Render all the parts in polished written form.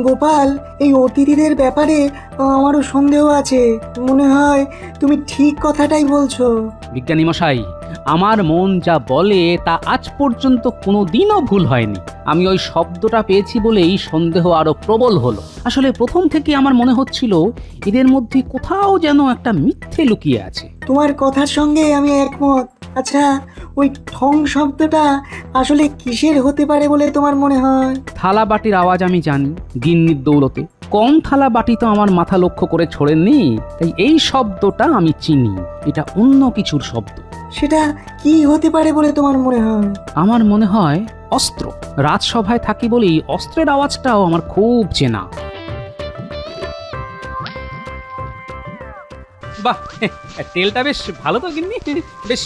গোপাল, এই অতিথিদের ব্যাপারে আমারও সন্দেহ আছে। মনে হয় তুমি ঠিক কথাটাই বলছো। বিজ্ঞানী মশাই, আমার মন যা বলে তা আজ পর্যন্ত কোনোদিনও ভুল হয়নি। আমি ওই শব্দটা পেয়েছি বলেই সন্দেহ আরো প্রবল হলো। আসলে প্রথম থেকে আমার মনে হচ্ছিল এদের মধ্যে কোথাও যেন একটা মিথ্যে লুকিয়ে আছে। তোমার কথার সঙ্গে আমি একমত। আচ্ছা, ওই ঠং শব্দটা আসলে কিসের হতে পারে বলে তোমার মনে হয়? থালা বাটির আওয়াজ আমি জানি, গিন্নির দৌলতে। কম থালা বাটি তো আমার মাথা লক্ষ্য করে ছোড়েননি, তাই এই শব্দটা আমি চিনি। এটা অন্য কিছুর শব্দ। সেটা কি হতে পারে বলে তোমার মনে হয়? আমার মনে হয় অস্ত্র। রাজসভায় থাকি বলেই অস্ত্রের আওয়াজটাও আমার খুব চেনা। বাহ, তেলটা বেশ ভালো তো গিন্নি, বেশ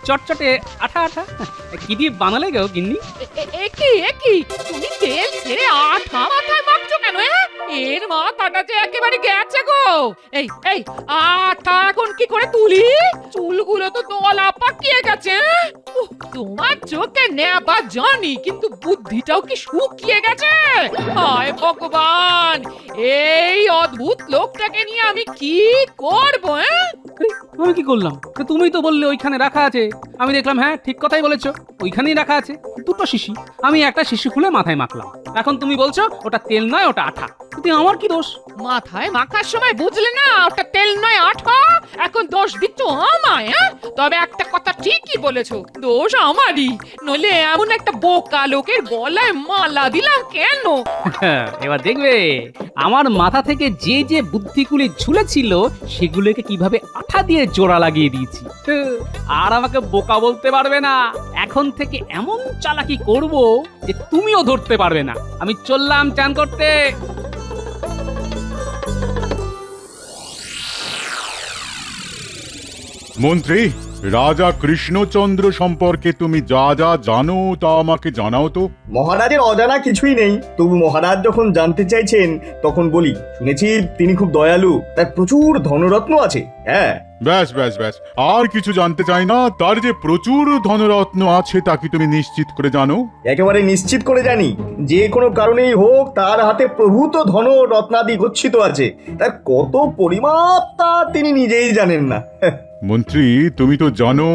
চটচটে আঠা আঠা। কি দিয়ে বানালে গো গিন্নি? একি তুমি তেল ছেড়ে আঠা মাথায় মাখছো কেন? এর মাথাটা যে একেবারে গেছে গো। এই আঠা এখন কি করে তুলি? চুলগুলো তো দলা পাকিয়ে গেছে। তোমার চোখে নেবা জানি, কিন্তু বুদ্ধিটাও কি শুকিয়ে গেছে? হায় ভগবান, এই অদ্ভুত লোকটাকে নিয়ে আমি কি করবো? আমি কি করলাম? তুমি তো বললে ওইখানে রাখা আছে। আমি দেখলাম হ্যাঁ ঠিক কথাই বলেছো, ওইখানেই রাখা আছে দুটো শিশি। আমি একটা শিশি খুলে মাথায় মাখলাম। এখন তুমি বলছো ওটা তেল নয়, ওটা আঠা। কিন্তু আমার কি দোষ? মাথায় মাখার সময় বুঝলে না ওটা তেল নয় আঠা? এখন দোষ দিচ্ছ আমায়? তবে একটা কথা ঠিকই বলেছো, দোষ আমারই। নইলে এমন একটা বোকা লোকের গলায় মালা দিলাম কেন? এবার দেখবে আমার মাথা থেকে যে যে বুদ্ধিগুলি ঝুলেছিল সেগুলোকে কিভাবে আঠা দিয়ে জোড়া লাগিয়ে দিয়েছি। আর আমাকে বোকা বলতে পারবে না। এখন থেকে এমন চালাকি করব যে তুমিও ধরতে পারবে না। আমি চললাম চান করতে। মন্ত্রী, রাজা কৃষ্ণচন্দ্র সম্পর্কে তুমি যা যা জানো তা আমাকে জানাও তো। মহারাজের অজানা কিছুই নেই, তবু মহারাজ যখন জানতে চাইছেন তখন বলি। শুনেছি তিনি খুব দয়ালু, তার প্রচুর ধনরত্ন আছে। হ্যাঁ, ব্যাস ব্যাস ব্যাস, আর কিছু জানতে চাই না। তার যে প্রচুর ধনরত্ন আছে তা কি তুমি নিশ্চিত করে জানো? একেবারে নিশ্চিত করে জানি। যে কোনো কারণেই হোক তার হাতে প্রভূত ধন রত্নাদি গচ্ছিত আছে। তার কত পরিমাপ তা তিনি নিজেই জানেন না। মন্ত্রী, তুমি তো জানো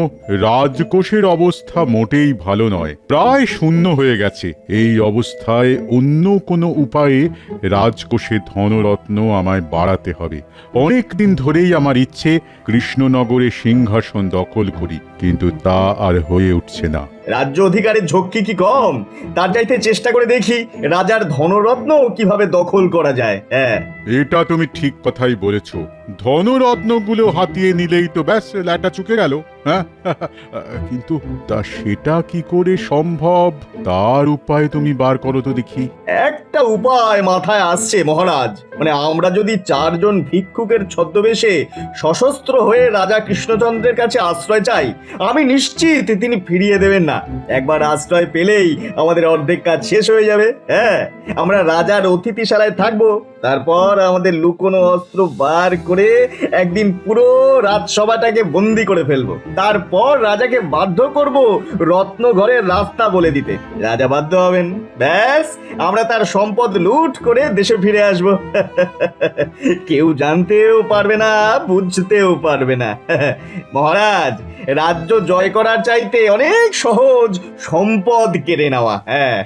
রাজকোষের অবস্থা মোটেই ভালো নয়, প্রায় শূন্য হয়ে গেছে। এই অবস্থায় অন্য কোনো উপায়ে রাজকোষে ধনরত্ন আমায় বাড়াতে হবে। অনেক দিন ধরেই আমার ইচ্ছে কৃষ্ণনগরে সিংহাসন দখল করি, কিন্তু তা আর হয়ে উঠছে না। রাজ্য অধিকারের ঝক্কি কি কম? তার চাইতে চেষ্টা করে দেখি রাজার ধনরত্ন কিভাবে দখল করা যায়। হ্যাঁ, এটা তুমি ঠিক কথাই বলেছ। ধনরত্নগুলো হাতিয়ে নিলেই তো ব্যাস ল্যাটা চুকে গেল। হ্যাঁ, কিন্তু তা সেটা কি করে সম্ভব? তার উপায় তুমি বার করো তো দেখি। একটা উপায় মাথায় আসছে মহারাজ। মানে আমরা যদি চারজন ভিক্ষুকের ছদ্মবেশে সশস্ত্র হয়ে রাজা কৃষ্ণচন্দ্রের কাছে আশ্রয় চাই, আমি নিশ্চিত তিনি ফিরিয়ে দেবেন না। একবার আশ্রয় পেলেই আমাদের অর্ধেক কাজ শেষ হয়ে যাবে। হ্যাঁ, আমরা রাজার অতিথিশালায় থাকবো, তারপর আমাদের লুকোনো অস্ত্র বার করে একদিন পুরো রাজসভাটাকে বন্দি করে ফেলবো। তারপর রাজাকে বাধ্য করব রত্ন ঘরের রাস্তা বলে দিতে। রাজা বাধ্য হবেন, ব্যাস আমরা তার সম্পদ লুট করে দেশে ফিরে আসবো। কেউ জানতেও পারবে না, বুঝতেও পারবে না। মহারাজ, রাজ্য জয় করার চাইতে অনেক সহজ সম্পদ কেড়ে নেওয়া। হ্যাঁ।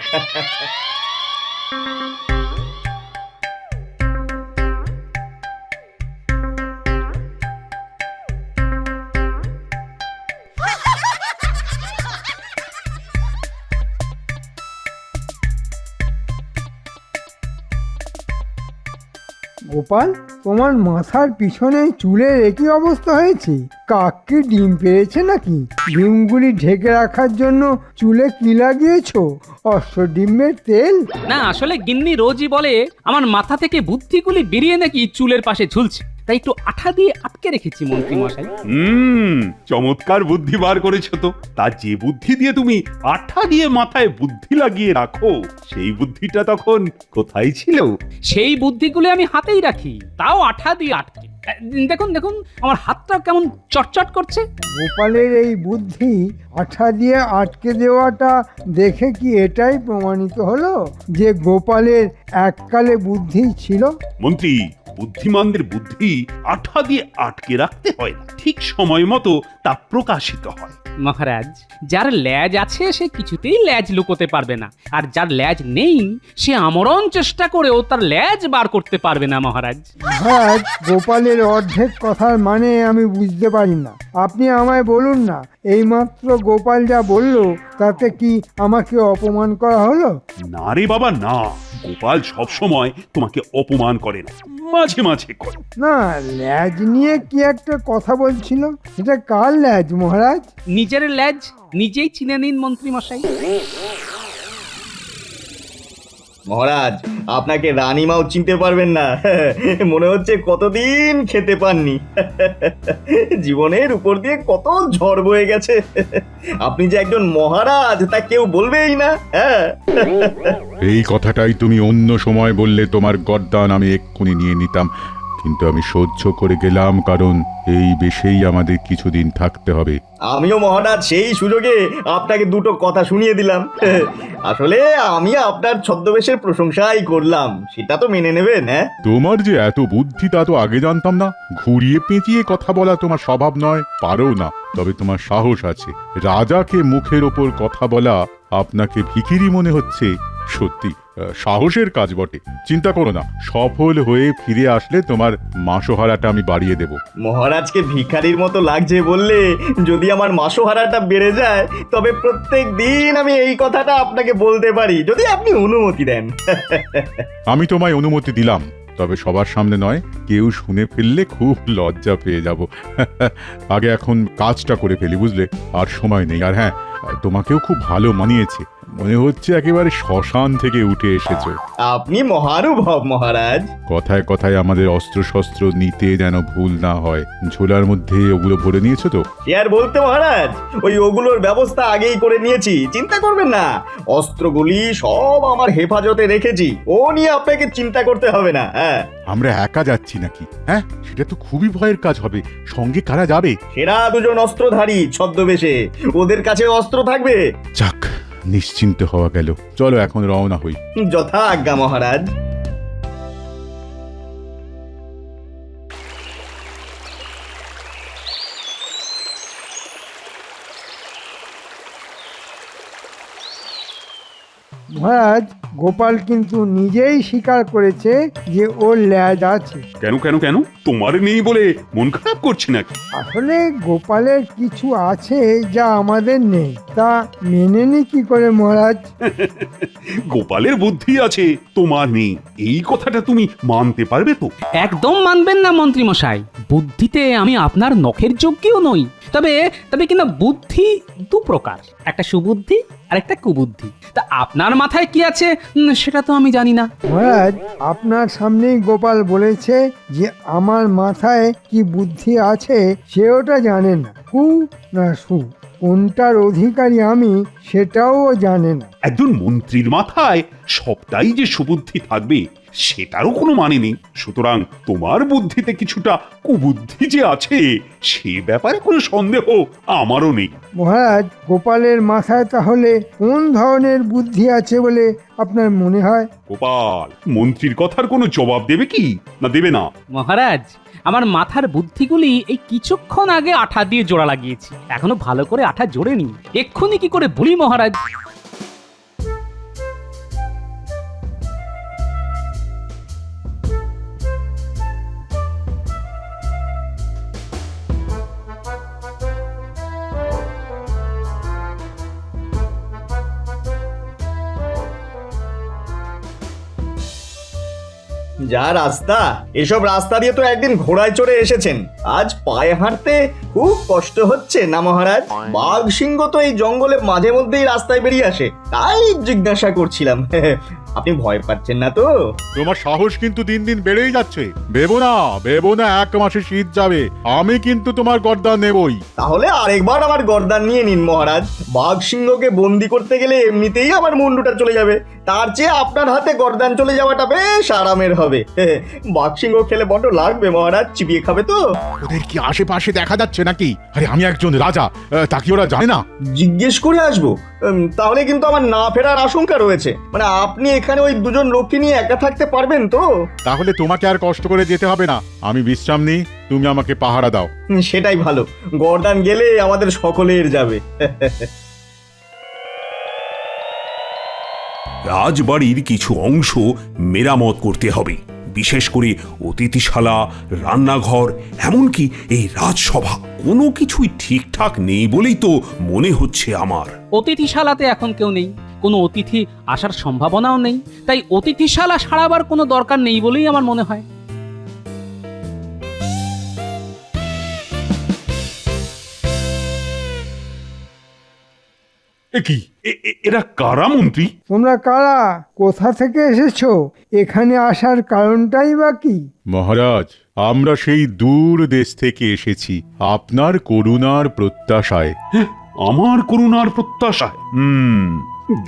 গোপাল, তোমার মাথার পিছনে চুলের একই অবস্থা হয়েছে। কাক কি ডিম পেয়েছে নাকি? ডিমগুলি ঢেকে রাখার জন্য চুলে কি লাগিয়েছো? অশ্বডিমের তেল? না, আসলে গিন্নি রোজই বলে আমার মাথা থেকে বুদ্ধিগুলি বেরিয়ে নাকি চুলের পাশে ঝুলছে, তাই একটু আঠা দিয়ে আটকে রেখেছি মন্ত্রী মশাই। চমৎকার বুদ্ধি বার করেছো তো। তা যে বুদ্ধি দিয়ে তুমি আঠা দিয়ে মাথায় বুদ্ধি লাগিয়ে রাখো, সেই বুদ্ধিটা তখন কোথায় ছিল? সেই বুদ্ধিগুলি আমি হাতেই রাখি, তাও আঠা দিয়ে আটকে। দেখুন দেখুন আমার হাতটা কেমন চটচট করছে। গোপালের এই বুদ্ধি আঠা দিয়ে আটকে দেওয়াটা দেখে কি এটাই প্রমাণিত হলো যে গোপালের এককালে বুদ্ধি ছিল? মন্ত্রী, বুদ্ধিমানদের বুদ্ধি আঠা দিয়ে আটকে রাখতে হয় না, ঠিক সময় মতো তা প্রকাশিত হয়। মহারাজ, যার ল্যাজ আছে সে কিছুতেই ল্যাজ লুকোতে পারবে না, আর যার ল্যাজ নেই সে আমরণ চেষ্টা করেও তার ল্যাজ বার করতে পারবে না মহারাজ। মহারাজ, গোপালের অর্ধেক কথার মানে আমি বুঝতে পারি না। আপনি আমায় বলুন না, এইমাত্র গোপাল যা বলল তাতে কি আমাকে অপমান করা হলো? না রে বাবা না, গোপাল সব সময় তোমাকে অপমান করে না, মাঝে মাঝে করে। না, ল্যাজ নিয়ে কি একটা কথা বলছিল, সেটা কার ল্যাজ মহারাজ? নিজের ল্যাজ নিজেই চিনে নিন মন্ত্রী মশাই। মহারাজ, আপনাকে রানীমাও চিনতে পারবেন না। মনে হচ্ছে কতদিন খেতে পাননি। জীবনের উপর দিয়ে কত ঝড় বয়ে গেছে। আপনি যে একজন মহারাজ তা কেউ বলবেই না। হ্যাঁ, এই কথাটাই তুমি অন্য সময় বললে তোমার গর্দান আমি এক্ষুনি নিয়ে নিতাম, কিন্তু আমি সহ্য করে গেলাম, কারণ এই বেশেই আমাদের কিছুদিন থাকতে হবে। আমিও মহারাজ সেই সুযোগে আপনাকে দুটো কথা শুনিয়ে দিলাম। আসলে আমি আপনার ছদ্মবেশের প্রশংসাই করলাম, সেটা তো মেনে নেবেন। হ্যাঁ, তোমার যে এত বুদ্ধি তা তো আগে জানতাম না। ঘুরিয়ে পেঁচিয়ে কথা বলা তোমার স্বভাব নয়, পারো না, তবে তোমার সাহস আছে। রাজাকে মুখের ওপর কথা বলা আপনাকে ভিখিরি মনে হচ্ছে, সত্যি সাহসের কাজ বটে। চিন্তা করো না, সফল হয়ে ফিরে আসলে তোমার মাসোহারাটা আমি বাড়িয়ে দেব। মহারাজকে ভিখারির মতো লাগছে বললে যদি আমার মাসোহারাটা বেড়ে যায়, তবে প্রত্যেক দিন আমি এই কথাটা আপনাকে বলতে পারি, যদি আপনি অনুমতি দেন। আমি তোমায় অনুমতি দিলাম, তবে সবার সামনে নয়, কেউ শুনে ফেললে খুব লজ্জা পেয়ে যাব। আগে এখন কাজটা করে ফেলি, বুঝলে? আর সময় নেই। আর হ্যাঁ, তোমাকেও খুব ভালো মানিয়েছে, মনে হচ্ছে একেবারে শ্মশান থেকে উঠে এসেছো। আপনি মহানুভব মহারাজ। কথায় কথায় আমাদের অস্ত্রশস্ত্র নিতে যেন ভুল না হয়। ঝোলার মধ্যে ওগুলো ভরে নিয়েছো তো? সে আর বলতে মহারাজ, ওগুলোর ব্যবস্থা আগেই করে নিয়েছি, চিন্তা করবেন না। অস্ত্রগুলি সব আমার হেফাজতে রেখেছি, ও নিয়ে আপনাকে চিন্তা করতে হবে না। হ্যাঁ, আমরা একা যাচ্ছি নাকি? হ্যাঁ, সেটা তো খুবই ভয়ের কাজ হবে। সঙ্গে কারা যাবে? সেরা দুজন অস্ত্রধারী ছদ্মবেশে, ওদের কাছে অস্ত্র থাকবে। যাক, নিশ্চিন্ত হওয়া গেল। চলো এখন রওনা হই। যথা আজ্ঞা মহারাজ। মহারাজ, গোপাল কিন্তু নিজেই স্বীকার করেছে যে ওর ল্যাজ আছে। কেন কেন কেন, তোমার নেই বলে মন খারাপ করছে নাকি? আসলে গোপালের কিছু আছে যা আমাদের নেই, তা মেনে নি কি করে মহারাজ? গোপালের বুদ্ধি আছে, তোমার নেই, এই কথাটা তুমি মানতে পারবে তো? একদম মানবেন না মন্ত্রী মশাই, বুদ্ধিতে আমি আপনার নখের যোগ্যও নই। তবে তবে কিনা বুদ্ধি দু প্রকার, একটা সুবুদ্ধি আর একটা কুবুদ্ধি। তা আপনার মাথায় কি আছে সেটা তো আমি জানি না। মহারাজ, আপনার সামনেই গোপাল বলেছে যে আমার মাথায় কি বুদ্ধি আছে সে ওটা জানে না। কু না সু, কোনটার অধিকারী আমি সেটাও ও জানে না। একজন মন্ত্রীর মাথায় সবটাই যে সুবুদ্ধি থাকবে সেটারও কোনো মানে নেই। সুতরাং তোমার বুদ্ধিতে কিছুটা কুবুদ্ধি যে আছে সে ব্যাপারে কোনো সন্দেহ আমারও নেই। মহারাজ, গোপালের মাথায় তাহলে কোন ধরনের বুদ্ধি আছে বলে আপনার মনে হয়? গোপাল মন্ত্রীর কথার কোনো জবাব দেবে কি না দেবে না? মহারাজ, আমার মাথার বুদ্ধিগুলি এই কিছুক্ষণ আগে আঠা দিয়ে জোড়া লাগিয়েছি, এখনো ভালো করে আঠা জোড়েনি। এক্ষুনি কি করে বলি মহারাজ? যা রাস্তা, এসব রাস্তা দিয়ে তো একদিন ঘোড়ায় চড়ে এসেছেন, আজ পায়ে হাঁটতে খুব কষ্ট হচ্ছে না মহারাজ? বাঘ সিংহ তো এই জঙ্গলে মাঝে মধ্যেই রাস্তায় বেরিয়ে আসে, তাই জিজ্ঞাসা করছিলাম। আপনি ভয় পাচ্ছেন না তো? তোমার সাহস কিন্তু দিন দিন বেড়েই যাচ্ছে। ভেবো না 1 মাসে শীত যাবে, আমি কিন্তু তোমার গর্দান নেবই। তাহলে আরেকবার আমার গর্দান নিয়ে নিন মহারাজ। বাঘ সিংহকে বন্দি করতে গেলে এমনিতেই আমার মুন্ডুটা চলে যাবে, তার চেয়ে আপনার হাতে গর্দান চলে যাওয়াটা বেশ আরামের হবে। বাঘ সিংহ খেলে বড্ড লাগবে মহারাজ, চিবিয়ে খাবে তো। ওদের কি আশেপাশে দেখা যাচ্ছে নাকি? আরে আমি একজন রাজা, তা কি ওরা জানে না? জিজ্ঞেস করে আসবো? তাহলে কিন্তু আমার না ফেরার আশঙ্কা রয়েছে। মানে আপনি এখানে ওই 2 জন লোককে নিয়ে একা থাকতে পারবেন তো? তাহলে তোমাকে আর কষ্ট করে যেতে হবে না, আমি বিশ্রাম নিই, তুমি আমাকে পাহারা দাও। সেটাই ভালো, গর্দান গেলে আমাদের সকলের যাবে। রাজবাড়ির কিছু অংশ মেরামত করতে হবে, বিশেষ করে অতিথিশালা, রান্নাঘর, এমনকি এই রাজসভা। কোনো কিছুই ঠিকঠাক নেই বলেই তো মনে হচ্ছে আমার। অতিথিশালাতে এখন কেউ নেই, কোনো অতিথি আসার সম্ভাবনাও নেই, তাই অতিথিশালা সারাবার কোনো দরকার নেই বলেই আমার মনে হয়। কি এরা কারা মন্ত্রী? তোমরা কারা, কোথা থেকে এসেছো, এখানে আসার কারণটাই বা কি? মহারাজ, আমরা সেই দূর দেশ থেকে এসেছি আপনার করুণার প্রত্যাশায়। আমার করুণার প্রত্যাশায়?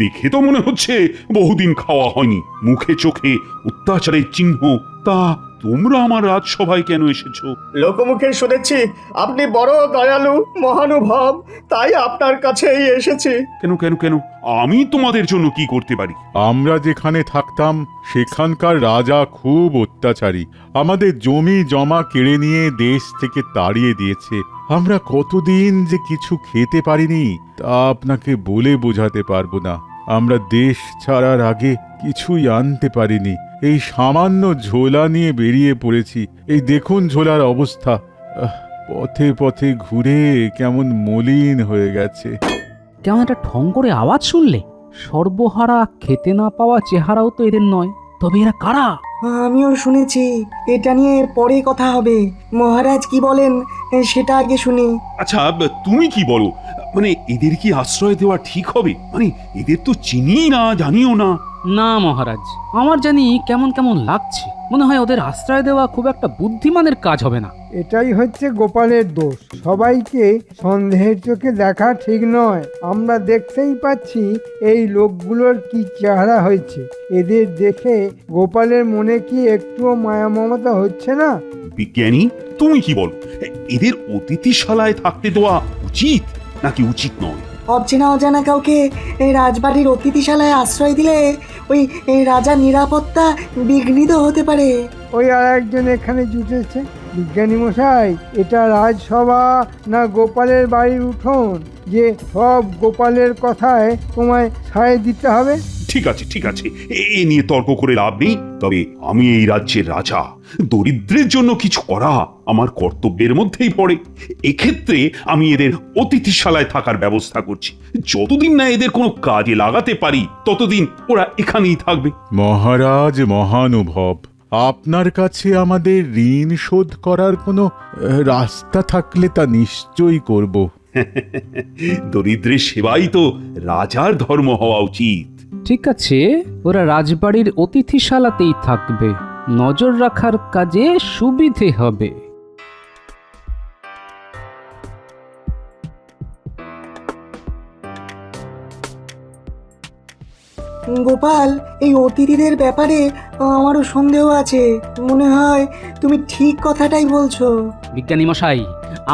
দেখে তো মনে হচ্ছে বহুদিন খাওয়া হয়নি, মুখে চোখে অত্যাচারের চিহ্ন। তা তোমরা আমার রাজসভায় কেন এসেছো? লোকমুখে শুনেছি আপনি বড় দয়ালু মহানুভব, তাই আপনার কাছেই এসেছি। কেন কেন কেন আমি তোমাদের জন্য কি করতে পারি? আমরা যেখানে থাকতাম সেখানকার রাজা খুব অত্যাচারী, আমাদের জমি জমা কেড়ে নিয়ে দেশ থেকে তাড়িয়ে দিয়েছে। আমরা কতদিন যে কিছু খেতে পারিনি তা আপনাকে বলে বোঝাতে পারবো না। আমরা দেশ ছাড়ার আগে কিছুই আনতে পারিনি, এই সামান্য ঝোলা নিয়ে বেরিয়ে পড়েছি। এই দেখুন ঝোলার অবস্থা, পথে পথে ঘুরে কেমন মলিন হয়ে গেছে। কেমন একটা ঠং করে আওয়াজ শুনলে? সর্বহারা, খেতে না পাওয়া চেহারাও তো এদের নয়। তবে এরা কারা? আমিও শুনেছি, এটা নিয়ে পরে কথা হবে। মহারাজ কি বলেন সেটা আগে শুনি। আচ্ছা তুমি কি বলো, মানে এদের কি আশ্রয় দেওয়া ঠিক হবে? মানে এদের তো চিনি না, জানিও না। না মহারাজ, আমার জানি কেমন কেমন লাগছে। মনে হয় ওদের আশ্রয় দেওয়া খুব একটা বুদ্ধিমানের কাজ হবে না। এটাই হচ্ছে গোপালের দোষ, সবাইকে সন্দেহের চোখে দেখা ঠিক নয়। আমরা দেখতেই পাচ্ছি এই লোকগুলোর কি চেহারা হয়েছে। এদের দেখে গোপালের মনে কি একটুও মায়া মমতা হচ্ছে না? বিজ্ঞানী তুমি কি বলো, এদের অতিথিশালায় থাকতে দেওয়া উচিত নাকি উচিত নয়? অচেনা অজানা কাউকে এই রাজবাড়ির অতিথিশালায় আশ্রয় দিলে এই রাজার নিরাপত্তা বিঘ্নিত হতে পারে। ওই আর একজন এখানে জুটেছে। বিজ্ঞানী মশাই, এটা রাজসভা না গোপালের বাড়ির উঠোন যে সব গোপালের কথায় তোমায় সায় দিতে হবে? ঠিক আছে ঠিক আছে, এ নিয়ে তর্ক করে লাভ নেই। তবে আমি এই রাজ্যের রাজা, দরিদ্রের জন্য কিছু করা আমার কর্তব্যের মধ্যেই পড়ে। এক্ষেত্রে আমি এদের অতিথিশালায় থাকার ব্যবস্থা করছি। যতদিন না এদের কোনো কাজে লাগাতে পারি ততদিন ওরা এখানেই থাকবে। মহারাজ মহানুভব, আপনার কাছে আমাদের ঋণ শোধ করার কোনো রাস্তা থাকলে তা নিশ্চয়ই করব। দরিদ্রের সেবাই তো রাজার ধর্ম হওয়া উচিত। ঠিক আছে, ওরা রাজবাড়ির অতিথিশালাতেই থাকবে, নজর রাখার কাজে সুবিধে হবে। গোপাল, এই অতিথিদের ব্যাপারে আমারও সন্দেহ আছে। মনে হয় তুমি ঠিক কথাটাই বলছো। বিজ্ঞানী মশাই,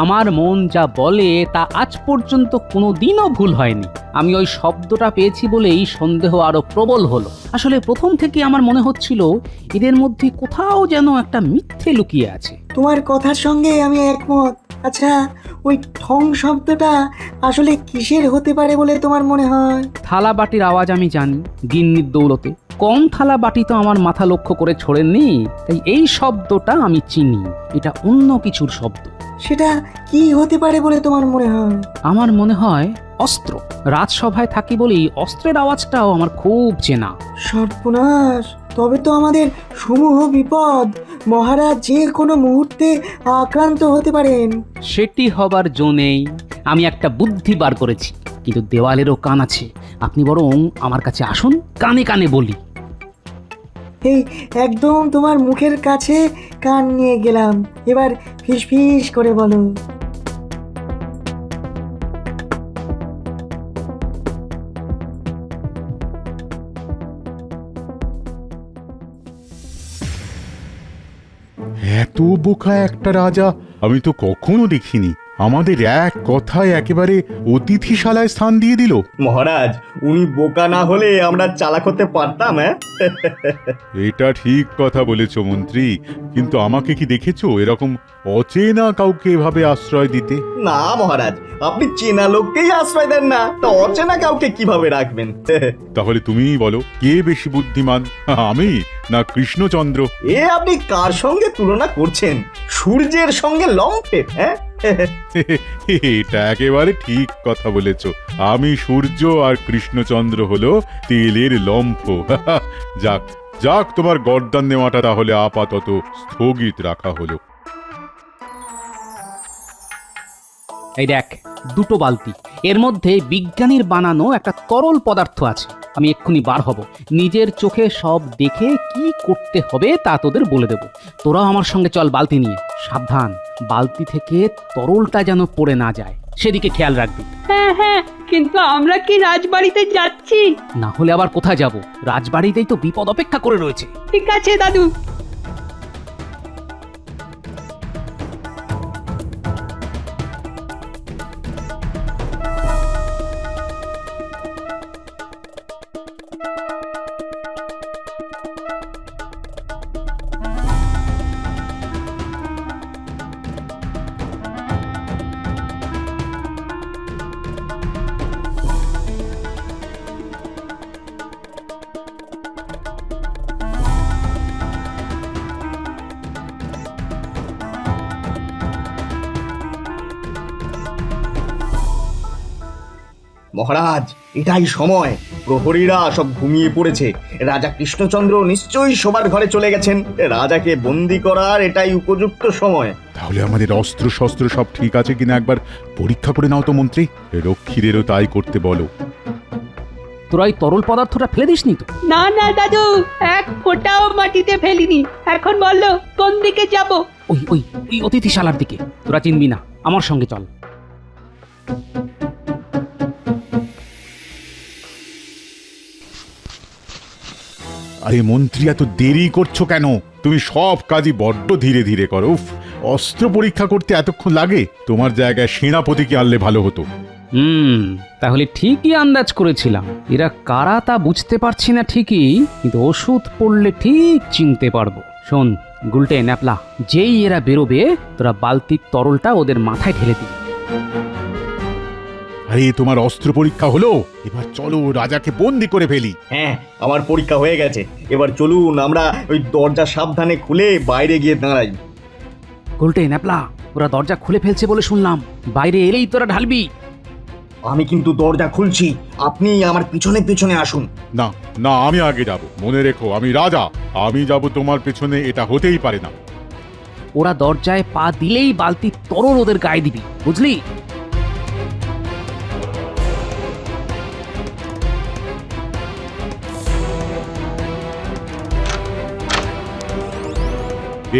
আমার মন যা বলে তা আজ পর্যন্ত কোনোদিনও ভুল হয়নি। আমি ওই শব্দটা পেয়েছি বলেই সন্দেহ আরো প্রবল হলো। আসলে প্রথম থেকে আমার মনে হচ্ছিল এদের মধ্যে কোথাও যেন একটা মিথ্যে লুকিয়ে আছে। তোমার কথার সঙ্গে আমি একমত। আচ্ছা, ওই ঠং শব্দটা আসলে কিসের হতে পারে বলে তোমার মনে হয়? থালা বাটির আওয়াজ আমি জানি, গিন্নির দৌলতে। কম থালা বাটি তো আমার মাথা লক্ষ্য করে ছোড়েননি, তাই এই শব্দটা আমি চিনি। এটা অন্য কিছুর শব্দ। সেটা কি হতে পারে বলে তোমার মনে হয়? আমার মনে হয় অস্ত্র। রাজসভায় থাকি বলেই অস্ত্রের আওয়াজটাও আমার খুব চেনা। সর্বনাশ, তবে তো আমাদের সমূহ বিপদ। মহারাজ যে কোনো মুহূর্তে আক্রান্ত হতে পারেন। সেটি হবার জো নেই। আমি একটা বুদ্ধি বার করেছি, কিন্তু দেওয়ালেরও কান আছে। আপনি বরং আমার কাছে আসুন, কানে কানে বলি। এই একদম তোমার মুখের কাছে কান নিয়ে গেলাম, এবার ফিস ফিস করে বলো। এত বোকা একটা রাজা আমি তো কখনো দেখিনি। আমাদের এক কথায় একেবারে অতিথিশালায় স্থান দিয়ে দিল। মহারাজ, উনি বোকা না হলে আমরা চালাক হতে পারতাম, হ্যাঁ? এটা ঠিক কথা বলেছ মন্ত্রী, কিন্তু আমাকে কি দেখেছো এরকম অচেনা কাউকে এভাবে আশ্রয় দিতে? না মহারাজ, আপনি চেনা লোককেই আশ্রয় দেন না, তা অচেনা কাউকে কিভাবে রাখবেন? তাহলে তুমিই বলো, কে বেশি বুদ্ধিমান, আমি না কৃষ্ণচন্দ্র? এ আপনি কার সঙ্গে তুলনা করছেন? সূর্যের সঙ্গে লম্ফের, হ্যাঁ? এটা একেবারে ঠিক কথা বলেছ। আমি সূর্য আর কৃষ্ণচন্দ্র হলো তেলের লম্ফ। যাক যাক, তোমার গর্দান নেওয়াটা তাহলে আপাতত স্থগিত রাখা হলো। এই দেখ, দুটো বালতি, এর মধ্যে বিজ্ঞানীর বানানো একটা তরল পদার্থ আছে। আমি এক্ষুনি বার হব, নিজের চোখে সব দেখে কি করতে হবে তা তোদের বলে দেব। তোরাও আমার সঙ্গে চল বালতি নিয়ে। সাবধান, বালতি থেকে তরলটা যেন পড়ে না যায়, সেদিকে খেয়াল রাখবি। হ্যাঁ হ্যাঁ, কিন্তু আমরা কি রাজবাড়িতে যাচ্ছি? না হলে আবার কোথায় যাব? রাজবাড়িতেই তো বিপদ অপেক্ষা করে রয়েছে। ঠিক আছে দাদু। মহারাজ, এটাই সময়। প্রহরীরা সব ঘুমিয়ে পড়েছে। রাজা কৃষ্ণচন্দ্র নিশ্চয়ই শোবার ঘরে চলে গেছেন। রাজাকে বন্দি করার এটাই উপযুক্ত সময়। তাহলে আমাদের অস্ত্র শস্ত্র সব ঠিক আছে কিনা একবার পরীক্ষা করে নাও তো মন্ত্রী। রক্ষীদেরও তাই করতে বলো। তোরা এই তরল পদার্থটা ফেলে দিসনি তো? না না দাদু, এক ফোঁটাও মাটিতে ফেলিনি। এখন বললো কোন দিকে যাব? ওই ওই ওই অতিথিশালার দিকে। তোরা চিনবি না, আমার সঙ্গে চল। আরে মন্ত্রী, এত দেরি করছো কেন? তুমি সব কাজই বড্ড ধীরে ধীরে করো। উফ, অস্ত্র পরীক্ষা করতে এতক্ষণ লাগে? তোমার জায়গায় সেনাপতিকে আনলে ভালো হতো। তাহলে ঠিকই আন্দাজ করেছিলাম। এরা কারা তা বুঝতে পারছি না ঠিকই, কিন্তু ওষুধ পড়লে ঠিক চিনতে পারবো। শোন গুলটে, ন্যাপলা, যেই এরা বেরোবে তোরা বালতির তরলটা ওদের মাথায় ঢেলে দিবি। আরে তোমার অস্ত্র পরীক্ষা হলো, এবার চলো রাজাকে বন্দি করে ফেলি। হ্যাঁ, আমার পরীক্ষা হয়ে গেছে। এবার চলুন আমরা ওই দরজা সাবধানে খুলে বাইরে গিয়ে দাঁড়াই। গুলটে, ন্যাপলা, ওরা দরজা খুলে ফেলছে বলে শুনলাম। বাইরে এলেই তোরা ঢালবি। আমি কিন্তু দরজা খুলছি, আপনি আমার পিছনে পিছনে আসুন। না না, আমি আগে যাব। মনে রেখো, আমি রাজা, আমি যাব তোমার পেছনে, এটা হতেই পারে না। ওরা দরজায় পা দিলেই বালতির তরল ওদের গায়ে দিবি, বুঝলি?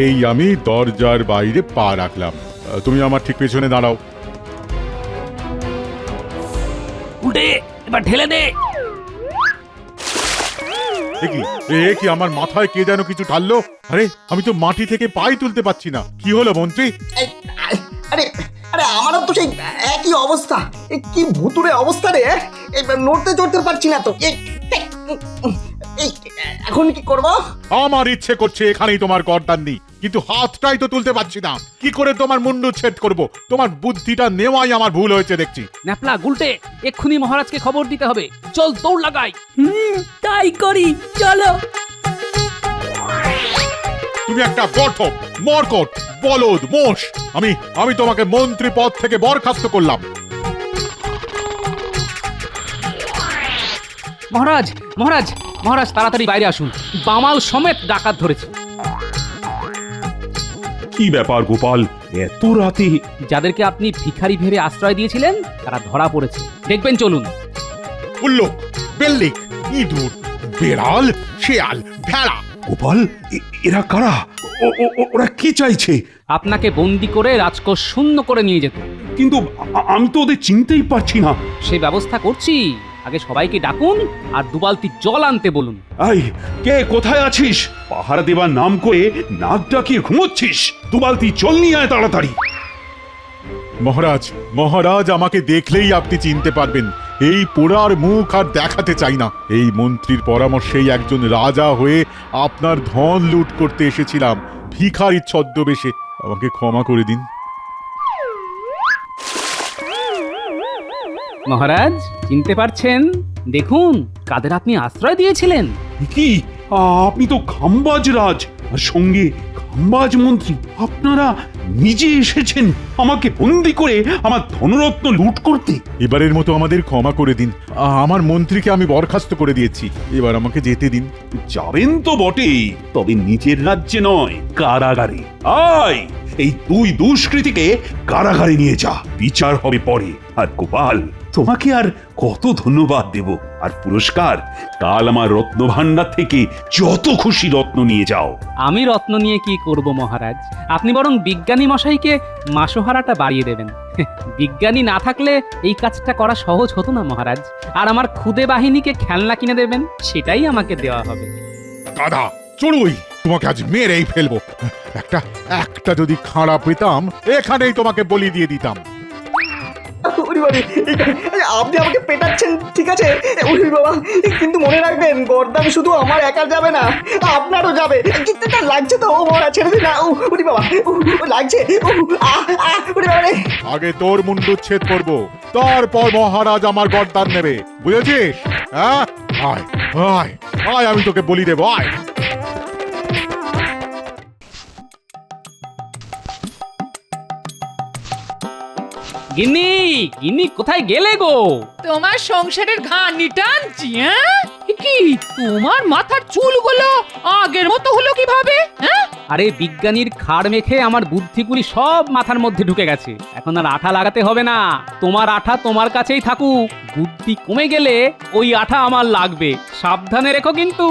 এই আমি দরজার বাইরে পা রাখলাম, তুমি আমার ঠিক পেছনে দাঁড়াও। উল্টে, এবার ঢেলে দে। এ কি আমার মাথায় কে যেন কিছু ঢাললো? আরে আমি তো মাটি থেকে পাই তুলতে পারছি না। কি হলো মন্ত্রী? আরে আরে, আমারও তো সেই একই অবস্থা। কি ভুতুরে অবস্থা রে! নড়তে চড়তে পারছি না তো। এখন কি করব? আমার ইচ্ছে করছে এখানেই তোমার গর্দান দিই, কিন্তু হাতটাই তো তুলতে পারছি না। কি করে তোমার মুন্ডু ছেদ করব? তোমার বুদ্ধিটা নেওয়াই আমার ভুল হয়েছে দেখছি। ন্যাপলা, গুলটে, এক্ষুনি মহারাজকে খবর দিতে হবে। চল দৌড় লাগাই। তাই করি, চলো। তুমি একটা গর্ধপ, মরকট, বলদ, মোষ। আমি তোমাকে মন্ত্রী পদ থেকে বরখাস্ত করলাম। মহারাজ, মহারাজ, মহারাজ, তাড়াতাড়ি বাইরে আসুন। বামাল সমেত ডাকাত ধরেছে। কি ব্যাপার গোপাল, এত রাতে? যাদেরকে আপনি ভিখারি ভেবে আশ্রয় দিয়েছিলেন তারা ধরা পড়েছে। দেখবেন, চলুন। উল্লুক, বেল্লিক, ইঁদুর, বেড়াল, শেয়াল, ভেড়া গোপাল, এরা কারা? ওরা কি চাইছে? আপনাকে বন্দি করে রাজকোষ শূন্য করে নিয়ে যেত। কিন্তু আমি তো ওদের চিনতেই পারছি না। সে ব্যবস্থা করছি, আগে সবাইকে ডাকুন আর 2 বালতি জল আনতে বলুন। এই, কে কোথায় আছিস? পাহারা দেবার নাম করে নাক ডাকিয়ে ঘুমোচ্ছিস? 2 বালতি জল নিয়ে আয় তাড়াতাড়ি। মহারাজ, মহারাজ আমাকে দেখলেই আপনি চিনতে পারবেন। এই পোড়ার মুখ আর দেখাতে চাই না। এই মন্ত্রীর পরামর্শেই একজন রাজা হয়ে আপনার ধন লুট করতে এসেছিলাম ভিখারির ছদ্মবেশে। আমাকে ক্ষমা করে দিন। মহারাজ, চিনতে পারছেন? দেখুন কাদের আপনি আশ্রয় দিয়েছিলেন। কি, আপনি তো খাম্বাজ রাজ আর সঙ্গে খাম্বাজ মন্ত্রী। আপনারা নিজে এসেছেন আমাকে বন্দি করে আমার ধনরত্ন লুট করতে। এবারের মতো আমাদের ক্ষমা করে দিন। আমার মন্ত্রীকে আমি বরখাস্ত করে দিয়েছি, এবার আমাকে যেতে দিন। যাবেন তো বটেই, তবে নিজের রাজ্যে নয়, কারাগারে। আয়, এই 2 দুষ্কৃতীকে কারাগারে নিয়ে যা, বিচার হবে পরে। আর গোপাল, তোমাকে আর কত ধন্যবাদ দেব। আর পুরস্কার, কাল আমার রত্ন ভাণ্ডার থেকে যত খুশি রত্ন নিয়ে যাও। আমি রত্ন নিয়ে কি করব মহারাজ? আপনি বরং বিজ্ঞানী মশাইকে মাসোহারাটা বাড়িয়ে দেবেন। বিজ্ঞানী না থাকলে এই কাজটা করা সহজ হতো না মহারাজ। আর আমার খুদে বাহিনীকে খেলনা কিনে দেবেন, সেটাই আমাকে দেওয়া হবে। গাধা, চড়ুই, তোমাকে আজ মেরেই ফেলবো। একটা যদি খাড়া পেতাম, এখানেই তোমাকে বলি দিয়ে দিতাম। ওরে বাবা, আপনি আমাকে পেটাচ্ছেন ঠিক আছে ওরে বাবা, কিন্তু মনে রাখবেন গর্দান শুধু আমার একার যাবে না, আপনারও যাবে। কিন্তু এটা লাগছে তো, ও মরা ছেড়ে দিন না। ওরে বাবা, লাগছে। ওরে বাবা রে। আগে তোর মুন্ডুচ্ছেদ করবো, তারপর মহারাজ আমার গর্দান নেবে, বুঝেছিস? হ্যাঁ, আয় আয় আয়, আমি তোকে বলি দেবো, আয়। গিন্নি, গিন্নি কোথায় গেলে গো? তোমার সংসারের ঘানি টানছি। হ্যাঁ, কি তোমার মাথার চুলগুলো আগের মতো হলো কিভাবে? হ্যাঁ, আরে বিজ্ঞানীর খাড় মেখে আমার বুদ্ধিগুলি সব মাথার মধ্যে ঢুকে গেছে। এখন আর আঠা লাগাতে হবে না। তোমার আঠা তোমার কাছেই থাকুক। বুদ্ধি কমে গেলে ওই আঠা আমার লাগবে, সাবধানে রেখো কিন্তু।